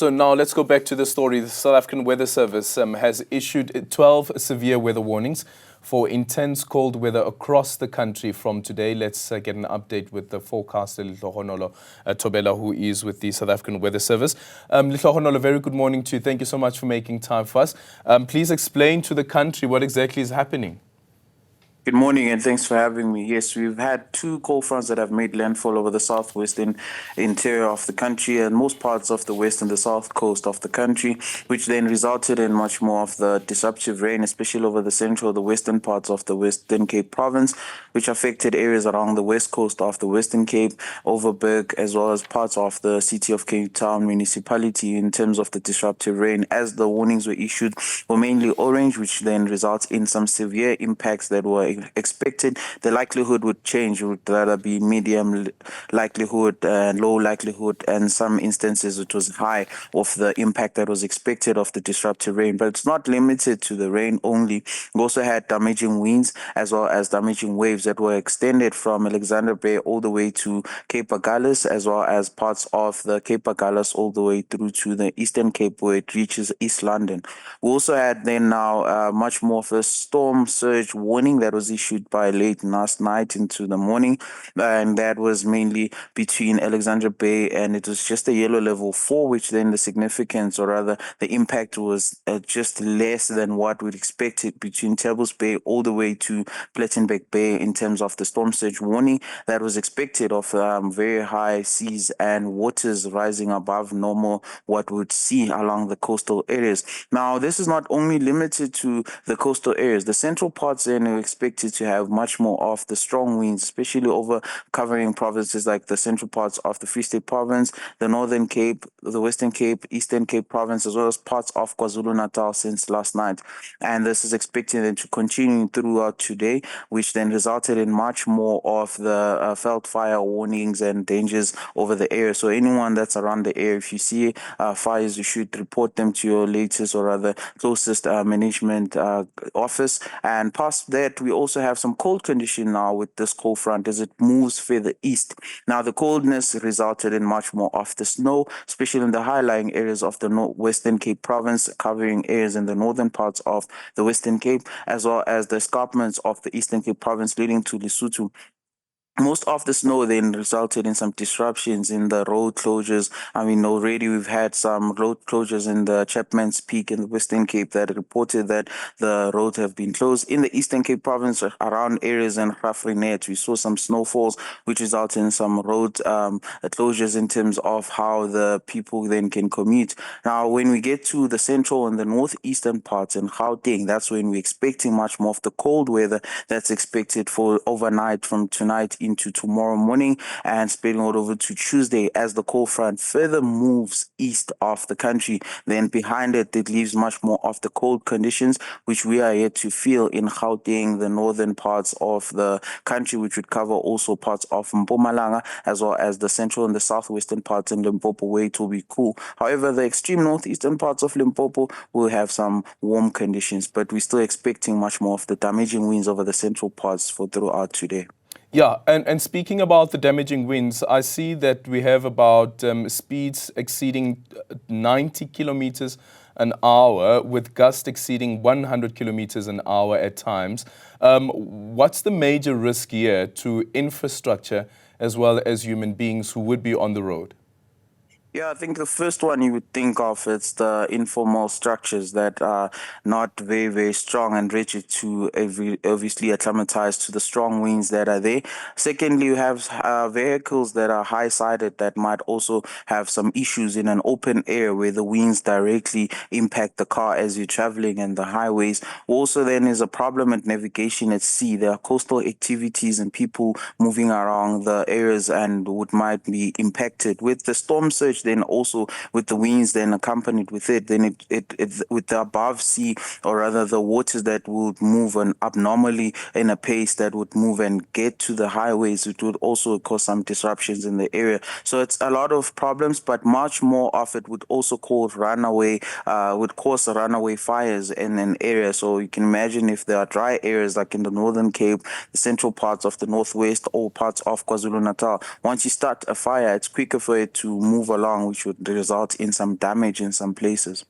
So now let's go back to the story. The South African Weather Service has issued 12 severe weather warnings for intense cold weather across the country from today. Let's get an update with the forecaster, Lehlohonolo Thobela, who is with the South African Weather Service. Lehlohonolo, very good morning to you. Thank you so much for making time for us. Please explain to the country what exactly is happening. Good morning and thanks for having me. Yes, we've had two cold fronts that have made landfall over the southwestern interior of the country and most parts of the west and the south coast of the country, which then resulted in much more of the disruptive rain, especially over the central, the western parts of the Western Cape province, which affected areas along the west coast of the Western Cape, Overberg, as well as parts of the city of Cape Town municipality in terms of the disruptive rain. As the warnings were issued, were mainly orange, which then results in some severe impacts that were expected. The likelihood would change, would rather be medium likelihood, low likelihood, and some instances it was high of the impact that was expected of the disruptive rain. But it's not limited to the rain only. We also had damaging winds as well as damaging waves that were extended from Alexander Bay all the way to Cape Agulhas, as well as parts of the Cape Agulhas all the way through to the Eastern Cape where it reaches East London. We also had then now much more of a storm surge warning that was issued by late last night into the morning, and that was mainly between Alexandra Bay, and it was just a yellow level 4, which then the significance, or rather the impact, was just less than what we'd expected between Tables Bay all the way to Plettenberg Bay in terms of the storm surge warning that was expected of very high seas and waters rising above normal what we'd see along the coastal areas. Now, this is not only limited to the coastal areas. The central parts then are expected to have much more of the strong winds, especially over covering provinces like the central parts of the Free State province, the Northern Cape, the Western Cape, Eastern Cape province, as well as parts of KwaZulu-Natal since last night. And this is expected then to continue throughout today, which then resulted in much more of the felt fire warnings and dangers over the area. So anyone that's around the area, if you see fires, you should report them to your latest or rather closest management office. And past that, we also have some cold condition now with this cold front as it moves further east. Now, the coldness resulted in much more of the snow, especially in the high-lying areas of the Western Cape province, covering areas in the northern parts of the Western Cape, as well as the escarpments of the Eastern Cape province leading to Lesotho. Most of the snow then resulted in some disruptions in the road closures. I mean, already we've had some road closures in the Chapman's Peak in the Western Cape that reported that the roads have been closed. In the Eastern Cape province, around areas in Rafrinet, we saw some snowfalls, which resulted in some road closures in terms of how the people then can commute. Now, when we get to the central and the northeastern parts in Gauteng, that's when we're expecting much more of the cold weather that's expected for overnight from tonight into tomorrow morning and spreading out over to Tuesday as the cold front further moves east of the country. Then behind it, it leaves much more of the cold conditions, which we are yet to feel in Gauteng, the northern parts of the country, which would cover also parts of Mpumalanga, as well as the central and the southwestern parts in Limpopo, where it will be cool. However, the extreme northeastern parts of Limpopo will have some warm conditions, but we're still expecting much more of the damaging winds over the central parts for throughout today. Yeah, and speaking about the damaging winds, I see that we have about speeds exceeding 90 kilometers an hour with gusts exceeding 100 kilometers an hour at times. What's the major risk here to infrastructure as well as human beings who would be on the road? Yeah, I think the first one you would think of is the informal structures that are not very, very strong and rigid to obviously acclimatized to the strong winds that are there. Secondly, you have vehicles that are high-sided that might also have some issues in an open area where the winds directly impact the car as you're traveling and the highways. Also, then is a problem at navigation at sea. There are coastal activities and people moving around the areas and might be impacted with the storm surge. Then also with the winds then accompanied with it, then it with the above sea, or rather the waters that would move abnormally in a pace that would move and get to the highways, it would also cause some disruptions in the area. So it's a lot of problems, but much more of it would also cause runaway fires in an area. So you can imagine if there are dry areas like in the Northern Cape, the central parts of the Northwest, or parts of KwaZulu-Natal, once you start a fire, it's quicker for it to move along along, which would result in some damage in some places.